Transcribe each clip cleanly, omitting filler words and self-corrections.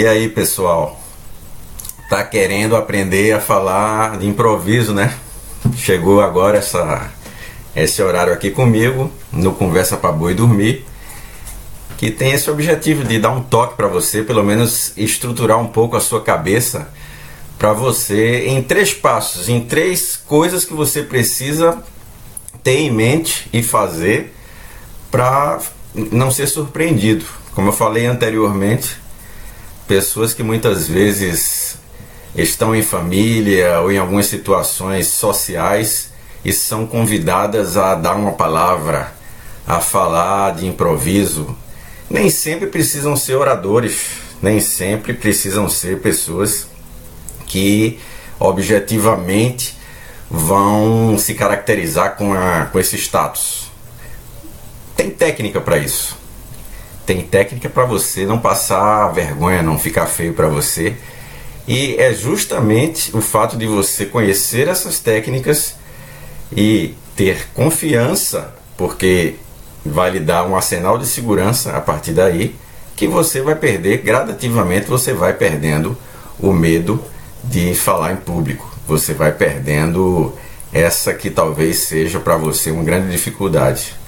E aí, pessoal? Tá querendo aprender a falar de improviso, né? Chegou agora esse horário aqui comigo, no Conversa para Boi Dormir, que tem esse objetivo de dar um toque para você, pelo menos estruturar um pouco a sua cabeça, para você, em 3 passos, em 3 coisas que você precisa ter em mente e fazer para não ser surpreendido. Como eu falei anteriormente, pessoas que muitas vezes estão em família ou em algumas situações sociais e são convidadas a dar uma palavra, a falar de improviso. Nem sempre precisam ser oradores, nem sempre precisam ser pessoas que objetivamente vão se caracterizar com esse status. Tem técnica para isso. Tem técnica para você não passar vergonha, não ficar feio para você. E é justamente o fato de você conhecer essas técnicas e ter confiança, porque vai lhe dar um arsenal de segurança a partir daí, que você vai perder, gradativamente você vai perdendo o medo de falar em público. Você vai perdendo essa que talvez seja para você uma grande dificuldade.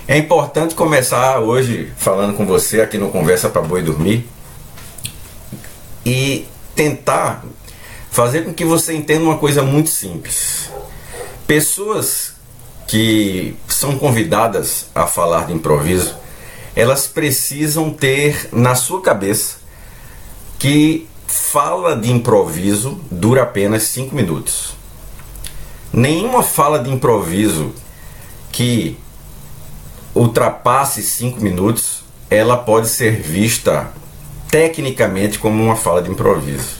É importante começar hoje falando com você aqui no Conversa para Boi Dormir e tentar fazer com que você entenda uma coisa muito simples. Pessoas que são convidadas a falar de improviso, elas precisam ter na sua cabeça que fala de improviso dura apenas 5 minutos. Nenhuma fala de improviso que ultrapasse 5 minutos, ela pode ser vista tecnicamente como uma fala de improviso.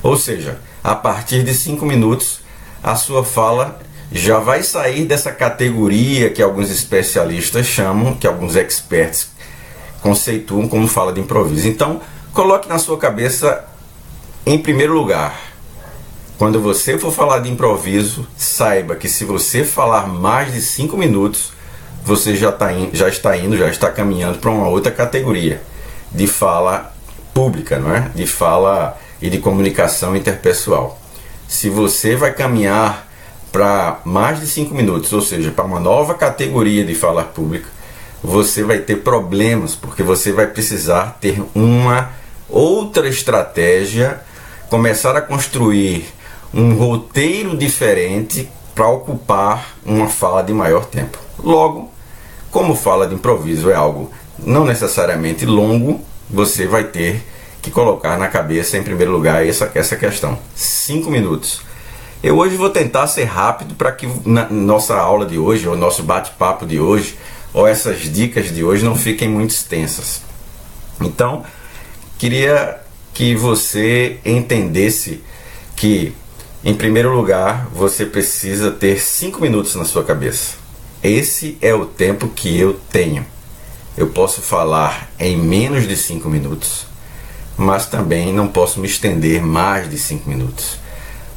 Ou seja, a partir de 5 minutos, a sua fala já vai sair dessa categoria que alguns especialistas chamam, que alguns experts conceituam como fala de improviso. Então, coloque na sua cabeça, em primeiro lugar, quando você for falar de improviso, saiba que se você falar mais de 5 minutos, você já está caminhando para uma outra categoria de fala pública, não é? De fala e de comunicação interpessoal. Se você vai caminhar para mais de 5 minutos, ou seja, para uma nova categoria de fala pública, você vai ter problemas, porque você vai precisar ter uma outra estratégia, começar a construir um roteiro diferente para ocupar uma fala de maior tempo. Logo, como fala de improviso é algo não necessariamente longo, você vai ter que colocar na cabeça, em primeiro lugar, essa questão. 5 minutos. Eu hoje vou tentar ser rápido para que na nossa aula de hoje, ou nosso bate-papo de hoje, ou essas dicas de hoje não fiquem muito extensas. Então, queria que você entendesse que, em primeiro lugar, você precisa ter 5 minutos na sua cabeça. Esse é o tempo que eu tenho. Eu posso falar em menos de 5 minutos, mas também não posso me estender mais de 5 minutos.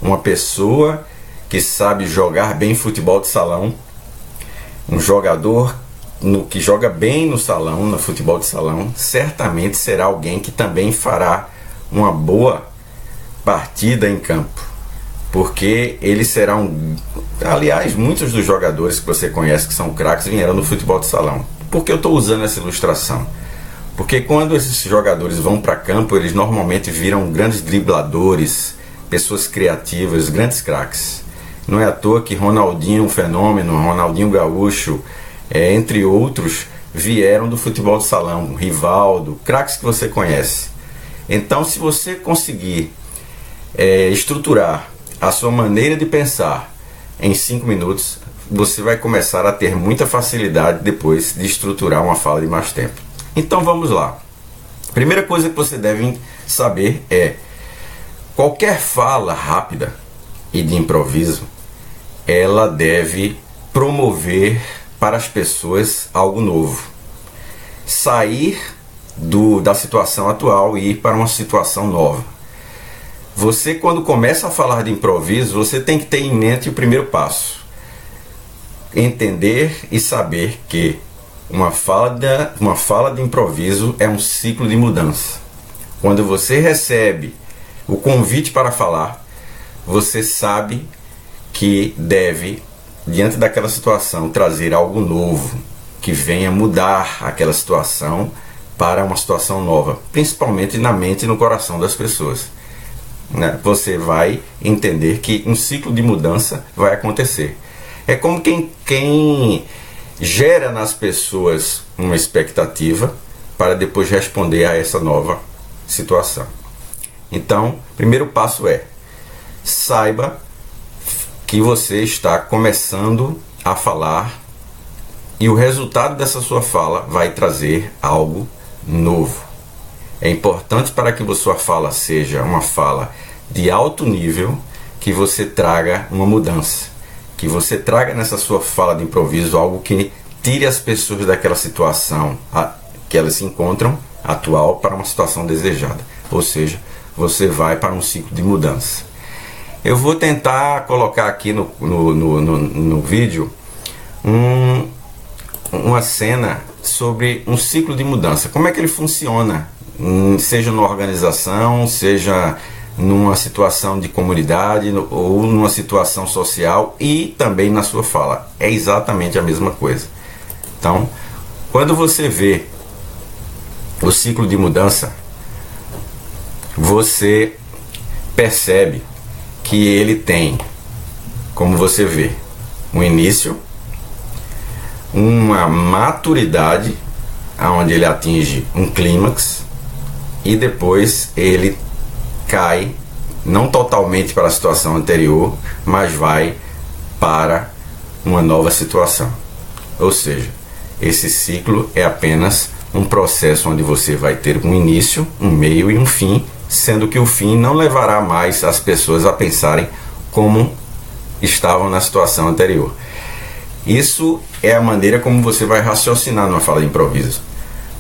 Uma pessoa que sabe jogar bem futebol de salão, um jogador que joga bem no salão, no futebol de salão, certamente será alguém que também fará uma boa partida em campo, porque ele será aliás, muitos dos jogadores que você conhece que são craques vieram no futebol de salão. Por que eu estou usando essa ilustração? Porque quando esses jogadores vão para campo, eles normalmente viram grandes dribladores, pessoas criativas, grandes craques. Não é à toa que Ronaldinho, um fenômeno, Ronaldinho Gaúcho, entre outros, vieram do futebol de salão. Rivaldo, craques que você conhece. Então, se você conseguir estruturar a sua maneira de pensar em 5 minutos, você vai começar a ter muita facilidade depois de estruturar uma fala de mais tempo. Então vamos lá. Primeira coisa que você deve saber é: qualquer fala rápida e de improviso, ela deve promover para as pessoas algo novo. Sair da situação atual e ir para uma situação nova. Você, quando começa a falar de improviso, você tem que ter em mente o primeiro passo. Entender e saber que uma fala de improviso é um ciclo de mudança. Quando você recebe o convite para falar, você sabe que deve, diante daquela situação, trazer algo novo, que venha mudar aquela situação para uma situação nova, principalmente na mente e no coração das pessoas. Você vai entender que um ciclo de mudança vai acontecer. É como quem gera nas pessoas uma expectativa para depois responder a essa nova situação. Então, o primeiro passo é: saiba que você está começando a falar e o resultado dessa sua fala vai trazer algo novo. É importante, para que a sua fala seja uma fala de alto nível, que você traga uma mudança, que você traga nessa sua fala de improviso algo que tire as pessoas daquela situação que elas se encontram atual para uma situação desejada. Ou seja, você vai para um ciclo de mudança. Eu vou tentar colocar aqui no vídeo uma cena sobre um ciclo de mudança. Como é que ele funciona, seja numa organização, seja numa situação de comunidade ou numa situação social, e também na sua fala. É exatamente a mesma coisa. Então, quando você vê o ciclo de mudança, você percebe que ele tem, como você vê, um início, uma maturidade, onde ele atinge um clímax, e depois ele cai, não totalmente para a situação anterior, mas vai para uma nova situação. Ou seja, esse ciclo é apenas um processo onde você vai ter um início, um meio e um fim, sendo que o fim não levará mais as pessoas a pensarem como estavam na situação anterior. Isso é a maneira como você vai raciocinar numa fala de improviso.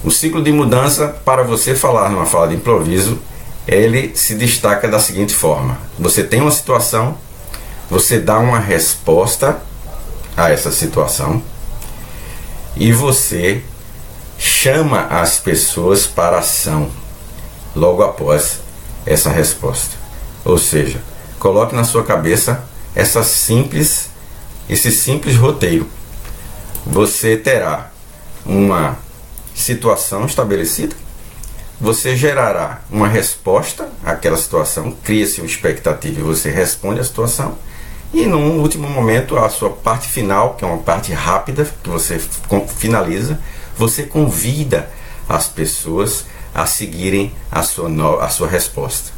O ciclo de mudança, para você falar numa fala de improviso, ele se destaca da seguinte forma: você tem uma situação, você dá uma resposta a essa situação e você chama as pessoas para a ação logo após essa resposta. Ou seja, coloque na sua cabeça esse simples roteiro. Você terá uma situação estabelecida, você gerará uma resposta àquela situação, cria-se uma expectativa e você responde à situação, e num último momento, a sua parte final, que é uma parte rápida, que você finaliza, você convida as pessoas a seguirem a sua resposta.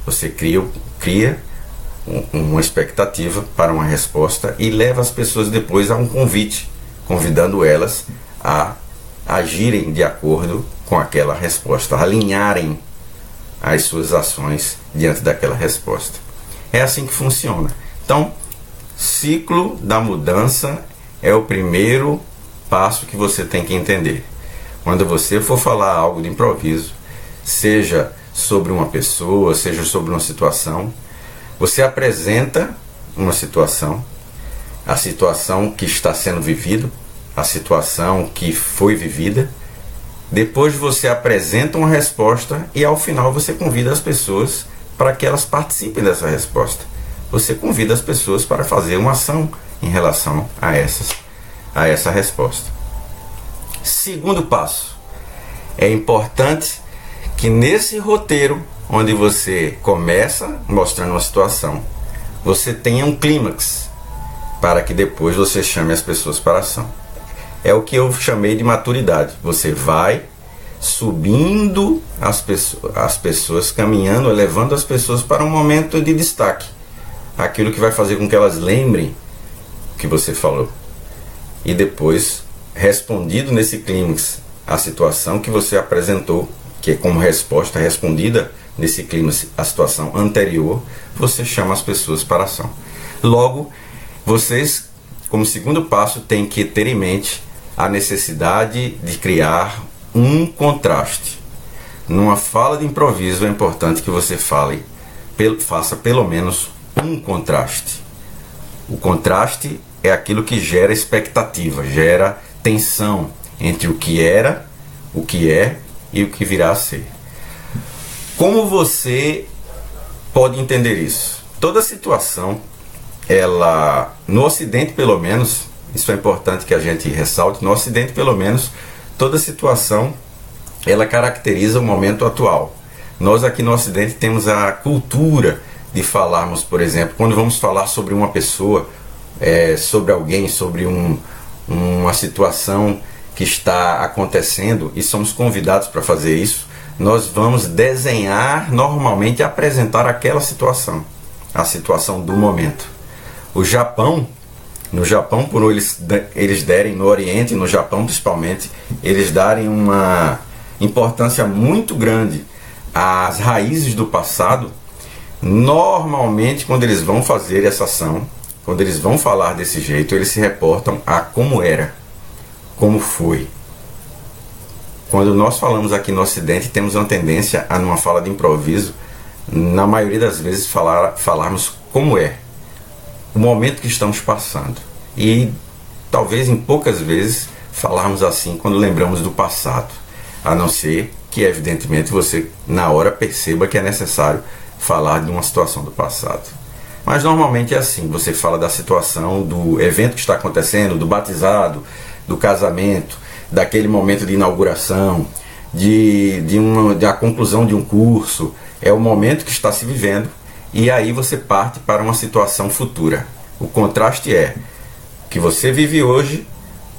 Você cria uma expectativa para uma resposta e leva as pessoas depois a um convite, convidando elas a agirem de acordo com aquela resposta, alinharem as suas ações diante daquela resposta. É assim que funciona. Então, ciclo da mudança é o primeiro passo que você tem que entender. Quando você for falar algo de improviso, seja sobre uma pessoa, seja sobre uma situação, você apresenta uma situação, a situação que está sendo vivida, a situação que foi vivida. Depois você apresenta uma resposta e ao final você convida as pessoas para que elas participem dessa resposta. Você convida as pessoas para fazer uma ação em relação a essa resposta. Segundo passo, é importante que nesse roteiro, onde você começa mostrando uma situação, você tenha um clímax, para que depois você chame as pessoas para a ação. É o que eu chamei de maturidade. Você vai subindo as pessoas, caminhando, levando as pessoas para um momento de destaque, aquilo que vai fazer com que elas lembrem o que você falou. E depois, respondido nesse clímax a situação que você apresentou, que é como resposta respondida nesse clímax a situação anterior, você chama as pessoas para a ação. Logo, vocês, como segundo passo, têm que ter em mente a necessidade de criar um contraste. Numa fala de improviso é importante que você faça pelo menos um contraste. O contraste é aquilo que gera expectativa, gera tensão entre o que era, o que é e o que virá a ser. Como você pode entender isso? Toda situação, ela, no Ocidente pelo menos, isso é importante que a gente ressalte, no Ocidente pelo menos, toda situação, ela caracteriza o momento atual. Nós aqui no Ocidente temos a cultura de falarmos, por exemplo, quando vamos falar sobre uma pessoa, sobre alguém, sobre uma situação que está acontecendo e somos convidados para fazer isso, nós vamos desenhar, normalmente apresentar aquela situação, a situação do momento. No Japão, por eles derem, no Oriente, no Japão principalmente, eles darem uma importância muito grande às raízes do passado. Normalmente, quando eles vão fazer essa ação, quando eles vão falar desse jeito, eles se reportam a como era, como foi. Quando nós falamos aqui no Ocidente, temos uma tendência a, numa fala de improviso, na maioria das vezes falarmos como é, o momento que estamos passando. E talvez em poucas vezes falarmos assim quando lembramos do passado, a não ser que evidentemente você na hora perceba que é necessário falar de uma situação do passado. Mas normalmente é assim, você fala da situação, do evento que está acontecendo, do batizado, do casamento, daquele momento de inauguração, da conclusão de um curso, é o momento que está se vivendo, e aí você parte para uma situação futura. O contraste é que você vive hoje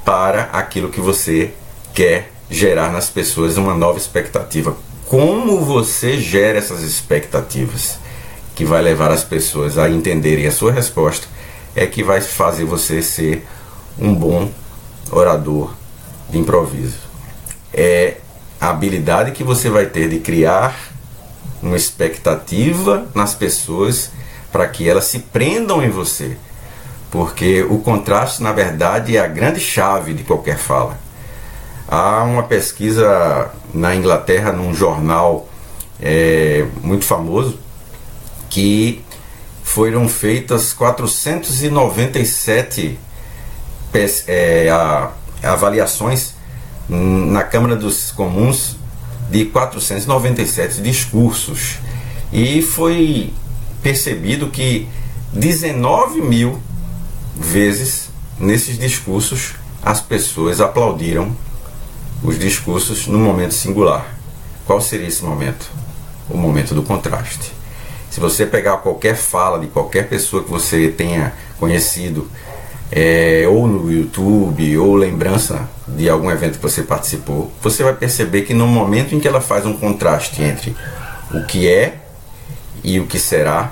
para aquilo que você quer gerar nas pessoas, uma nova expectativa. Como você gera essas expectativas que vai levar as pessoas a entenderem a sua resposta é que vai fazer você ser um bom orador de improviso. É a habilidade que você vai ter de criar uma expectativa nas pessoas para que elas se prendam em você. Porque o contraste, na verdade, é a grande chave de qualquer fala. Há uma pesquisa na Inglaterra, num jornal muito famoso, que foram feitas 497 avaliações na Câmara dos Comuns de 497 discursos. E foi percebido que 19 mil vezes nesses discursos as pessoas aplaudiram os discursos no momento singular. Qual seria esse momento? O momento do contraste. Se você pegar qualquer fala de qualquer pessoa que você tenha conhecido, ou no YouTube, ou lembrança de algum evento que você participou, você vai perceber que no momento em que ela faz um contraste entre o que é e o que será,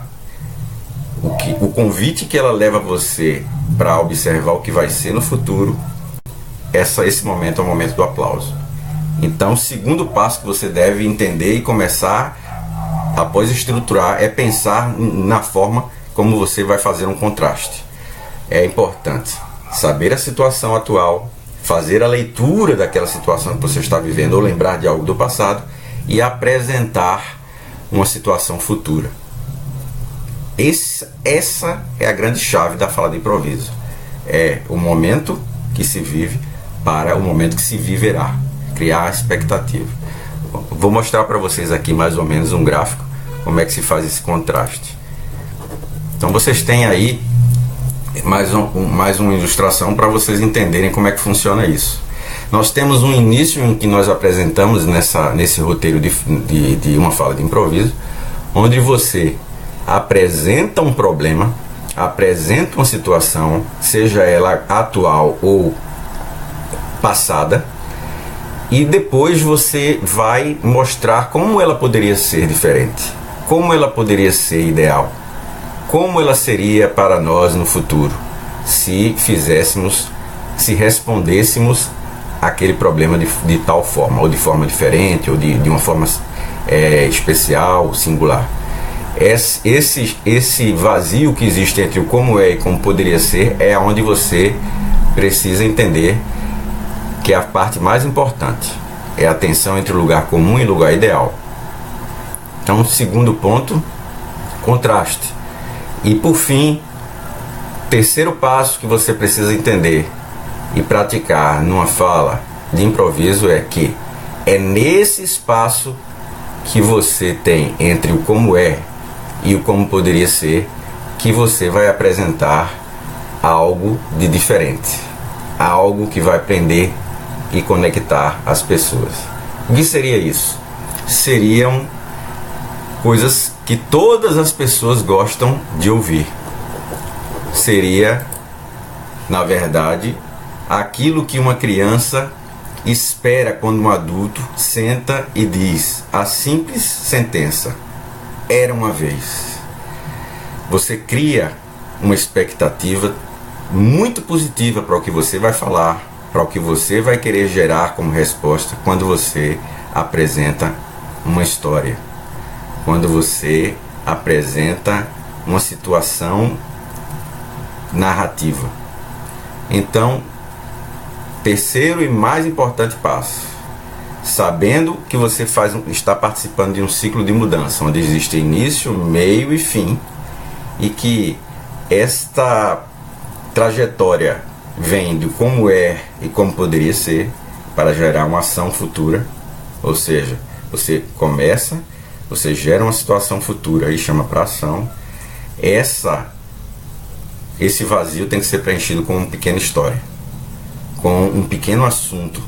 o convite que ela leva você para observar o que vai ser no futuro, esse momento é o momento do aplauso. Então, o segundo passo que você deve entender e começar, após estruturar, é pensar na forma como você vai fazer um contraste. É importante saber a situação atual, fazer a leitura daquela situação que você está vivendo ou lembrar de algo do passado e apresentar uma situação futura. Essa é a grande chave da fala de improviso. É o momento que se vive para o momento que se viverá. Criar a expectativa. Vou mostrar para vocês aqui mais ou menos um gráfico, como é que se faz esse contraste. Então vocês têm aí mais uma ilustração para vocês entenderem como é que funciona isso. Nós temos um início em que nós apresentamos nesse roteiro de uma fala de improviso, onde você apresenta um problema, apresenta uma situação, seja ela atual ou passada, e depois você vai mostrar como ela poderia ser diferente, como ela poderia ser ideal, como ela seria para nós no futuro, se respondêssemos aquele problema de tal forma, ou de forma diferente, ou de uma forma especial, singular. Esse vazio que existe entre o como é e como poderia ser é onde você precisa entender que é a parte mais importante, é a tensão entre o lugar comum e o lugar ideal. Então, segundo ponto, contraste. E por fim, terceiro passo que você precisa entender e praticar numa fala de improviso é que é nesse espaço que você tem entre o como é e o como poderia ser, que você vai apresentar algo de diferente, algo que vai prender e conectar as pessoas. O que seria isso? Seriam coisas que todas as pessoas gostam de ouvir. Seria, na verdade, aquilo que uma criança espera quando um adulto senta e diz a simples sentença: era uma vez. Você cria uma expectativa muito positiva para o que você vai falar, para o que você vai querer gerar como resposta quando você apresenta uma história, quando você apresenta uma situação narrativa. Então, terceiro e mais importante passo: sabendo que você está participando de um ciclo de mudança, onde existe início, meio e fim, e que esta trajetória vem de como é e como poderia ser para gerar uma ação futura. Ou seja, você começa, você gera uma situação futura e chama para ação. Esse vazio tem que ser preenchido com uma pequena história, com um pequeno assunto,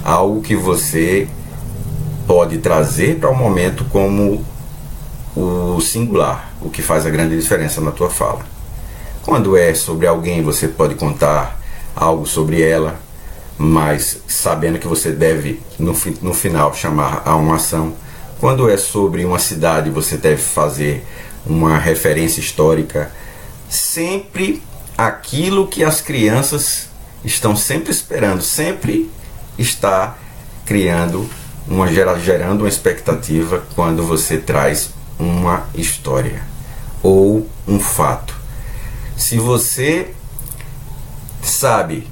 algo que você pode trazer para o momento como o singular, o que faz a grande diferença na tua fala. Quando é sobre alguém, você pode contar algo sobre ela, mas sabendo que você deve no final chamar a uma ação. Quando é sobre uma cidade, você deve fazer uma referência histórica. Sempre aquilo que as crianças estão sempre esperando, sempre está gerando uma expectativa quando você traz uma história ou um fato. Se você sabe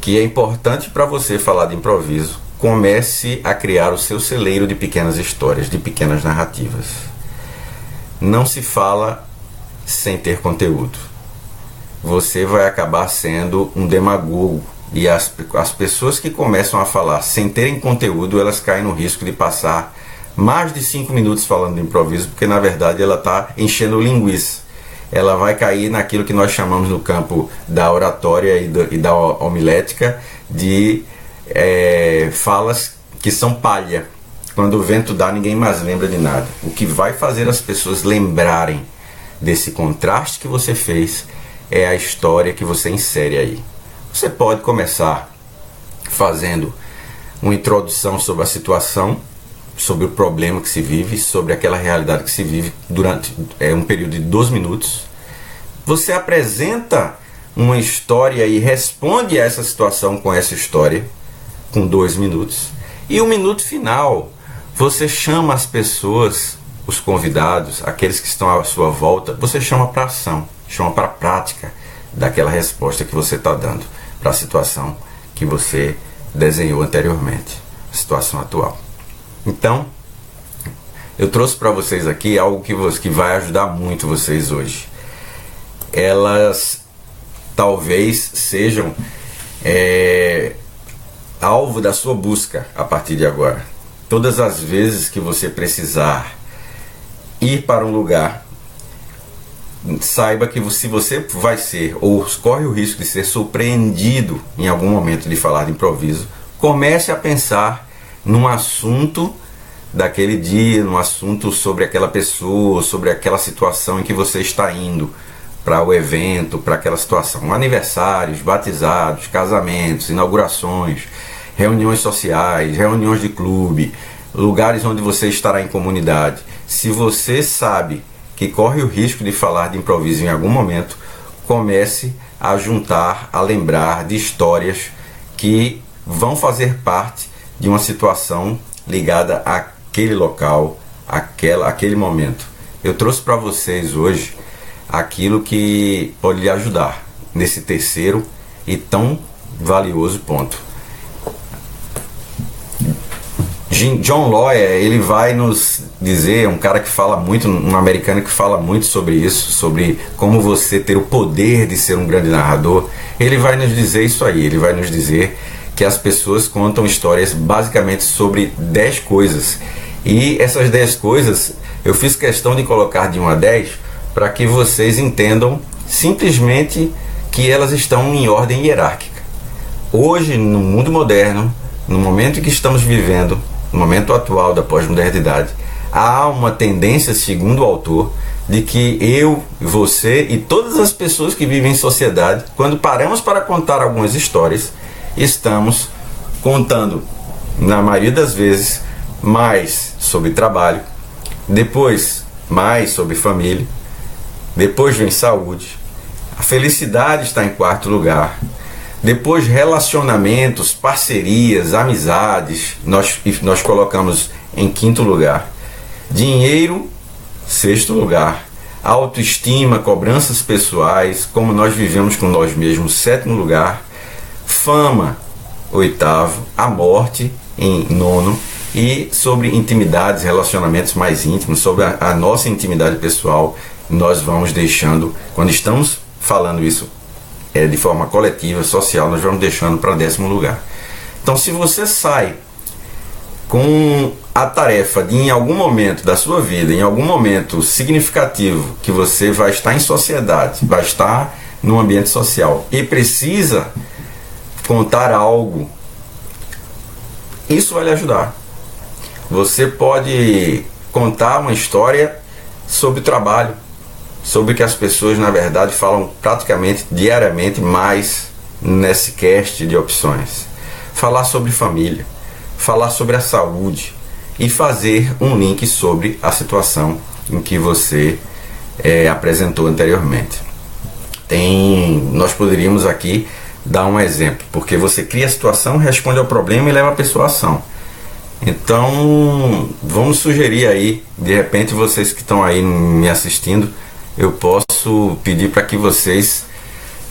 que é importante para você falar de improviso, comece a criar o seu celeiro de pequenas histórias, de pequenas narrativas. Não se fala sem ter conteúdo. Você vai acabar sendo um demagogo, e as pessoas que começam a falar sem terem conteúdo, elas caem no risco de passar mais de 5 minutos falando de improviso, porque na verdade ela está enchendo linguiça. Ela vai cair naquilo que nós chamamos no campo da oratória e da homilética de falas que são palha. Quando o vento dá, ninguém mais lembra de nada. O que vai fazer as pessoas lembrarem desse contraste que você fez é a história que você insere aí. Você pode começar fazendo uma introdução sobre a situação, sobre o problema que se vive, sobre aquela realidade que se vive durante um período de 12 minutos. Você apresenta uma história e responde a essa situação com essa história, com 2 minutos. E o minuto final, você chama as pessoas, os convidados, aqueles que estão à sua volta, você chama para ação, chama para a prática daquela resposta que você está dando para a situação que você desenhou anteriormente, a situação atual. Então, eu trouxe para vocês aqui algo que vai ajudar muito vocês hoje. Elas talvez sejam alvo da sua busca a partir de agora. Todas as vezes que você precisar ir para um lugar, saiba que se você vai ser, ou corre o risco de ser surpreendido em algum momento de falar de improviso, comece a pensar num assunto daquele dia, num assunto sobre aquela pessoa, sobre aquela situação em que você está indo para o evento, para aquela situação. Aniversários, batizados, casamentos, inaugurações, reuniões sociais, reuniões de clube, lugares onde você estará em comunidade. Se você sabe que corre o risco de falar de improviso em algum momento, comece a juntar, a lembrar de histórias que vão fazer parte de uma situação ligada àquele local, àquele momento. Eu trouxe para vocês hoje aquilo que pode lhe ajudar nesse terceiro e tão valioso ponto. John Lawyer, ele vai nos dizer, um cara que fala muito, um americano que fala muito sobre isso, sobre como você ter o poder de ser um grande narrador. Ele vai nos dizer isso aí, ele vai nos dizer que as pessoas contam histórias basicamente sobre 10 coisas, E essas 10 coisas eu fiz questão de colocar de 1 a 10 para que vocês entendam simplesmente que elas estão em ordem hierárquica. Hoje, no mundo moderno, no momento em que estamos vivendo, no momento atual da pós-modernidade, há uma tendência, segundo o autor, de que eu, você e todas as pessoas que vivem em sociedade, quando paramos para contar algumas histórias, estamos contando, na maioria das vezes, mais sobre trabalho, depois mais sobre família, depois vem saúde, a felicidade está em quarto lugar, depois relacionamentos, parcerias, amizades, nós colocamos em quinto lugar, dinheiro, sexto lugar, autoestima, cobranças pessoais, como nós vivemos com nós mesmos, sétimo lugar, fama, oitavo, a morte em nono, e sobre intimidades, relacionamentos mais íntimos, sobre a nossa intimidade pessoal, nós vamos deixando, quando estamos falando isso de forma coletiva, social, nós vamos deixando para 10º lugar. Então, se você sai com a tarefa de, em algum momento da sua vida, em algum momento significativo, que você vai estar em sociedade, vai estar no ambiente social e precisa contar algo, isso vai lhe ajudar. Você pode contar uma história sobre trabalho, sobre o que as pessoas, na verdade, falam praticamente diariamente mais nesse cast de opções. Falar sobre família, falar sobre a saúde e fazer um link sobre a situação em que você apresentou anteriormente. Nós poderíamos aqui dar um exemplo, porque você cria a situação, responde ao problema e leva a pessoa à ação. Então, vamos sugerir aí, de repente vocês que estão aí me assistindo, eu posso pedir para que vocês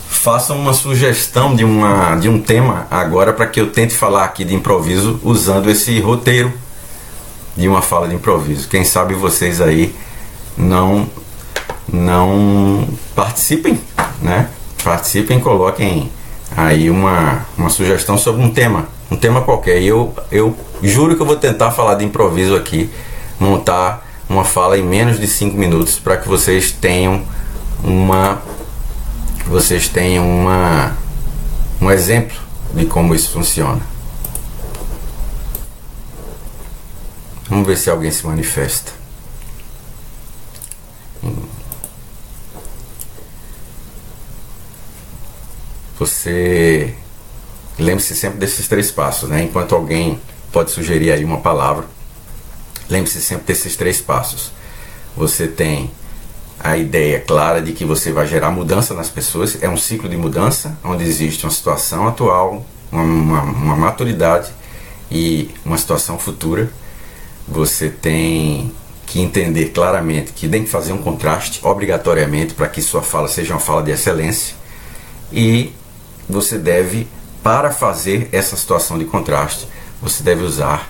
façam uma sugestão de um tema agora, para que eu tente falar aqui de improviso usando esse roteiro de uma fala de improviso. Quem sabe vocês aí não participem, né? Participem, coloquem aí uma sugestão sobre um tema qualquer. E eu juro que eu vou tentar falar de improviso aqui, montar uma fala em menos de 5 minutos, para que vocês tenham um exemplo de como isso funciona. Vamos ver se alguém se manifesta. Você lembre-se sempre desses 3 passos, né? Enquanto alguém pode sugerir aí uma palavra, lembre-se sempre desses 3 passos. Você tem a ideia clara de que você vai gerar mudança nas pessoas. É um ciclo de mudança, onde existe uma situação atual, uma maturidade e uma situação futura. Você tem que entender claramente que tem que fazer um contraste, obrigatoriamente, para que sua fala seja uma fala de excelência. E você deve, para fazer essa situação de contraste, você deve usar,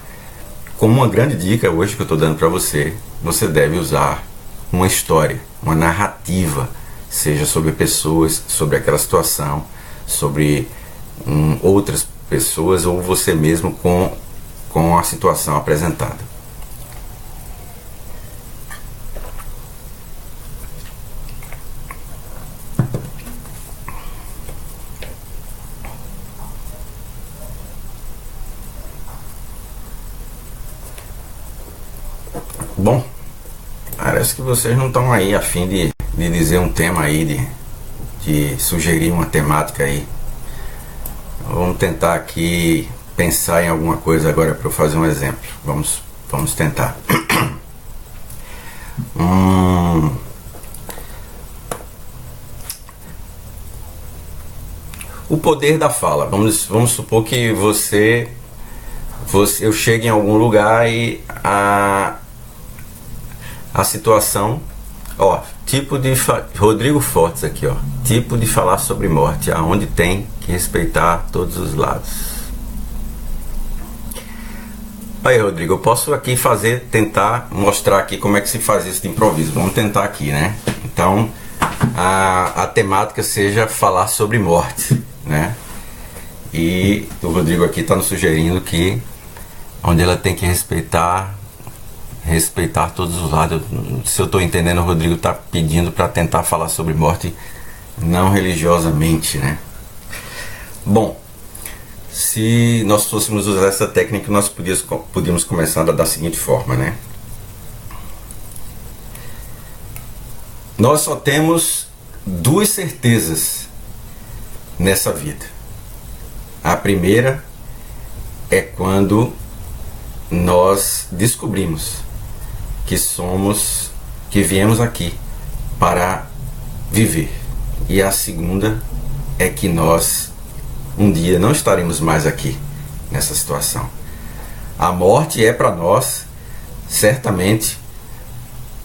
como uma grande dica hoje que eu estou dando para você, você deve usar uma história, uma narrativa, seja sobre pessoas, sobre aquela situação, sobre outras pessoas ou você mesmo com a situação apresentada. Bom, parece que vocês não estão aí a fim de dizer um tema aí, de sugerir uma temática aí. Vamos tentar aqui pensar em alguma coisa agora para eu fazer um exemplo. Vamos tentar. O poder da fala. Vamos supor que eu chegue em algum lugar e a situação, tipo de Rodrigo Fortes aqui, tipo de falar sobre morte, aonde tem que respeitar todos os lados. Aí, Rodrigo, eu posso aqui tentar mostrar aqui como é que se faz isso de improviso. Vamos tentar aqui, né? Então, a temática seja falar sobre morte, né? E o Rodrigo aqui está nos sugerindo que onde ela tem que respeitar respeitar todos os lados. Se eu estou entendendo, o Rodrigo está pedindo para tentar falar sobre morte não religiosamente, né? Bom, se nós fôssemos usar essa técnica, nós podíamos começar da seguinte forma, né? Nós só temos duas certezas nessa vida. A primeira é quando nós descobrimos que viemos aqui para viver. E a segunda é que nós um dia não estaremos mais aqui nessa situação. A morte é para nós, certamente,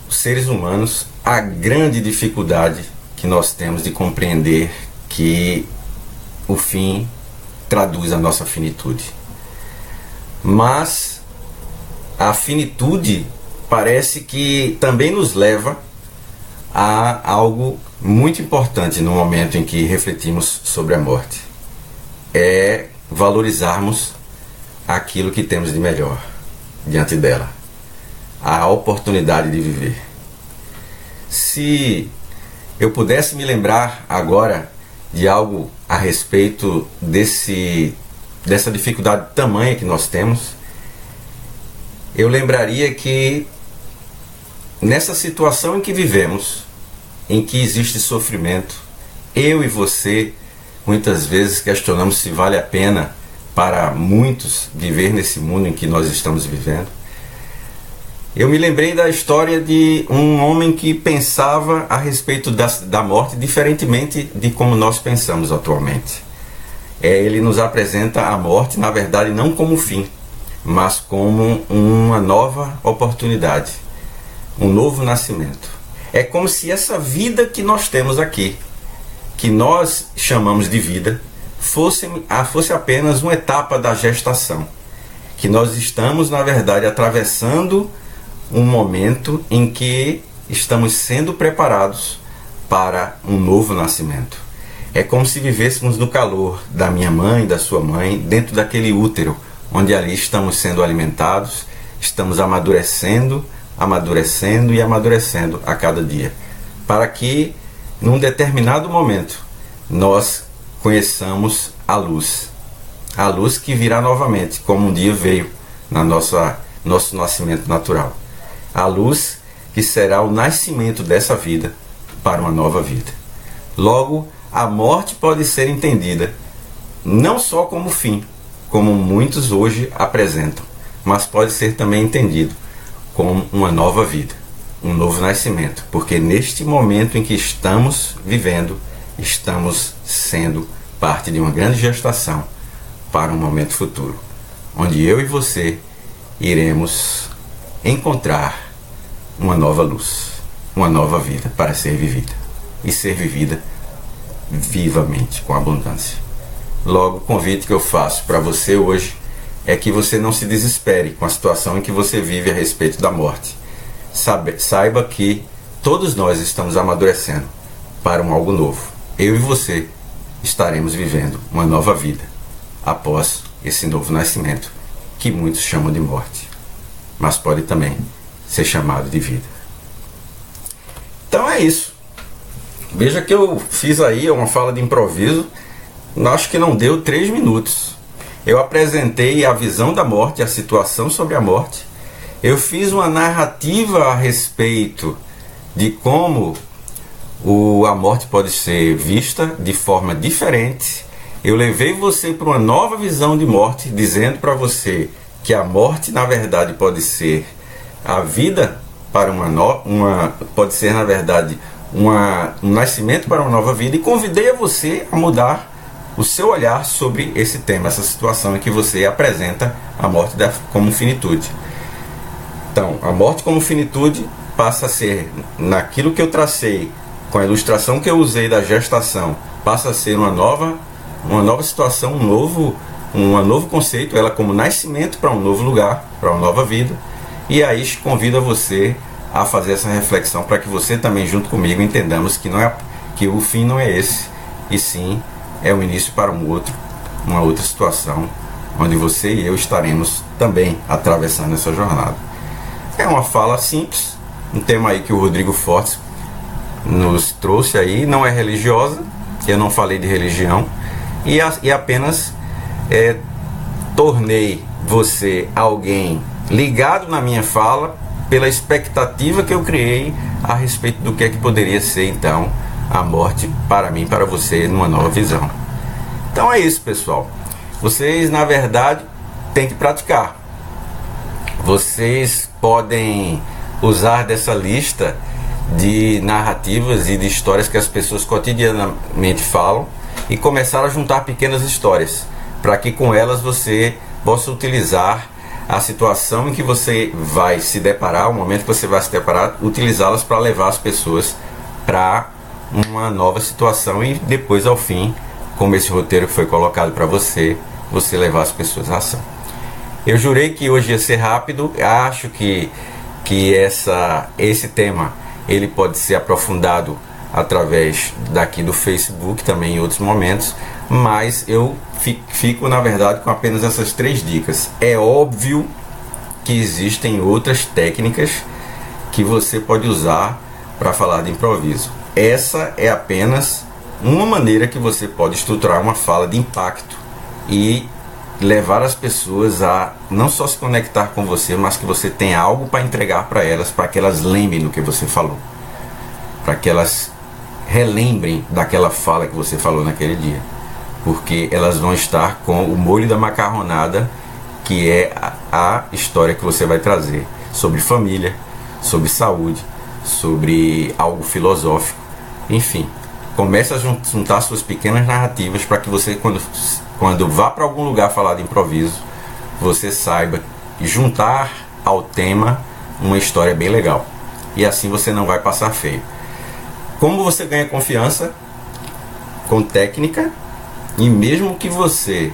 os seres humanos, a grande dificuldade que nós temos de compreender que o fim traduz a nossa finitude. Mas a finitude parece que também nos leva a algo muito importante no momento em que refletimos sobre a morte. É valorizarmos aquilo que temos de melhor diante dela, a oportunidade de viver. Se eu pudesse me lembrar agora de algo a respeito dessa dificuldade tamanha que nós temos, eu lembraria que nessa situação em que vivemos, em que existe sofrimento, eu e você muitas vezes questionamos se vale a pena para muitos viver nesse mundo em que nós estamos vivendo. Eu me lembrei da história de um homem que pensava a respeito da morte diferentemente de como nós pensamos atualmente. Ele nos apresenta a morte, na verdade, não como fim, mas como uma nova oportunidade, um novo nascimento. É como se essa vida que nós temos aqui, que nós chamamos de vida, fosse apenas uma etapa da gestação. Que nós estamos, na verdade, atravessando um momento em que estamos sendo preparados para um novo nascimento. É como se vivêssemos no calor da minha mãe, da sua mãe, dentro daquele útero, onde ali estamos sendo alimentados, estamos amadurecendo e amadurecendo a cada dia, para que num determinado momento nós conheçamos a luz que virá novamente, como um dia veio na nosso nascimento natural, a luz que será o nascimento dessa vida para uma nova vida. Logo, a morte pode ser entendida não só como fim, como muitos hoje apresentam, mas pode ser também entendido como uma nova vida, um novo nascimento, porque neste momento em que estamos vivendo, estamos sendo parte de uma grande gestação para um momento futuro, onde eu e você iremos encontrar uma nova luz, uma nova vida para ser vivida, e ser vivida vivamente, com abundância. Logo, o convite que eu faço para você hoje é que você não se desespere com a situação em que você vive a respeito da morte. Saiba que todos nós estamos amadurecendo para um algo novo. Eu e você estaremos vivendo uma nova vida após esse novo nascimento, que muitos chamam de morte, mas pode também ser chamado de vida. Então é isso. Veja que eu fiz aí uma fala de improviso, acho que não deu 3 minutos. Eu apresentei a visão da morte, a situação sobre a morte. Eu fiz uma narrativa a respeito de como a morte pode ser vista de forma diferente. Eu levei você para uma nova visão de morte, dizendo para você que a morte, na verdade, pode ser a vida para pode ser, na verdade, um nascimento para uma nova vida, e convidei a você a mudar o seu olhar sobre esse tema, essa situação em que você apresenta a morte como finitude. Então, a morte como finitude passa a ser, naquilo que eu tracei, com a ilustração que eu usei da gestação, passa a ser uma nova situação, um novo conceito, ela como nascimento para um novo lugar, para uma nova vida. E aí convido a você a fazer essa reflexão para que você também, junto comigo, entendamos que o fim não é esse, e sim é o início para uma outra situação, onde você e eu estaremos também atravessando essa jornada. É uma fala simples, um tema aí que o Rodrigo Fortes nos trouxe aí, não é religiosa, eu não falei de religião, e apenas tornei você alguém ligado na minha fala pela expectativa que eu criei a respeito do que é que poderia ser então a morte para mim, para você, numa nova visão. Então é isso, pessoal. Vocês, na verdade, têm que praticar. Vocês podem usar dessa lista de narrativas e de histórias que as pessoas cotidianamente falam e começar a juntar pequenas histórias, para que com elas você possa utilizar a situação em que você vai se deparar, o momento que você vai se deparar, utilizá-las para levar as pessoas para uma nova situação e depois, ao fim, como esse roteiro foi colocado para você, você levar as pessoas à ação. Eu jurei que hoje ia ser rápido. Acho que esse tema ele pode ser aprofundado através daqui do Facebook, também em outros momentos, mas eu fico na verdade com apenas essas 3 dicas. É óbvio que existem outras técnicas que você pode usar para falar de improviso. Essa é apenas uma maneira que você pode estruturar uma fala de impacto e levar as pessoas a não só se conectar com você, mas que você tenha algo para entregar para elas, para que elas lembrem do que você falou, para que elas relembrem daquela fala que você falou naquele dia, porque elas vão estar com o molho da macarronada, que é a história que você vai trazer sobre família, sobre saúde, sobre algo filosófico, enfim. Comece a juntar suas pequenas narrativas para que você, quando vá para algum lugar falar de improviso, você saiba juntar ao tema uma história bem legal. E assim você não vai passar feio. Como você ganha confiança? Com técnica. E mesmo que você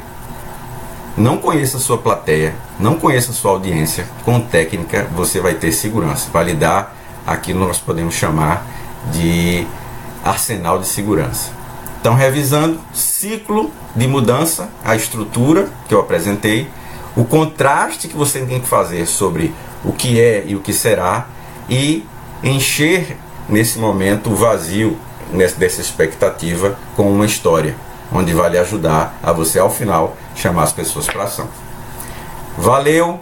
não conheça a sua plateia, não conheça a sua audiência, com técnica você vai ter segurança. Vai lhe dar aquilo que nós podemos chamar de arsenal de segurança. Então, revisando: ciclo de mudança, a estrutura que eu apresentei, o contraste que você tem que fazer sobre o que é e o que será, e encher nesse momento o vazio dessa expectativa com uma história, onde vai lhe ajudar a você, ao final, chamar as pessoas para ação. Valeu!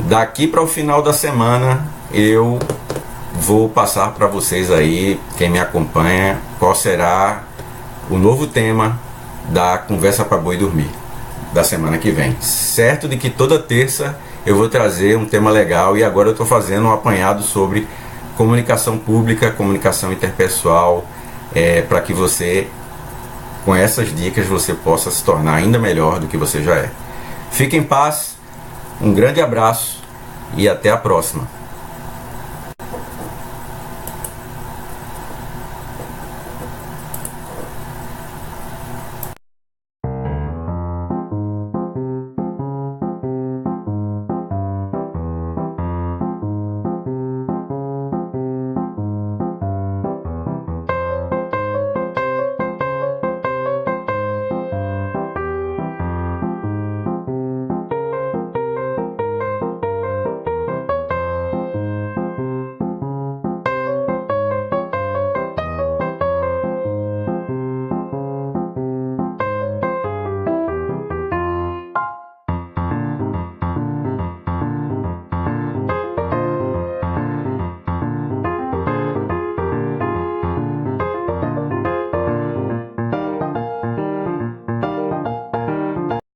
Daqui para o final da semana eu vou passar para vocês aí, quem me acompanha, qual será o novo tema da Conversa para Boi Dormir da semana que vem. Certo de que toda terça eu vou trazer um tema legal, e agora eu estou fazendo um apanhado sobre comunicação pública, comunicação interpessoal, para que você, com essas dicas, você possa se tornar ainda melhor do que você já é. Fique em paz, um grande abraço e até a próxima.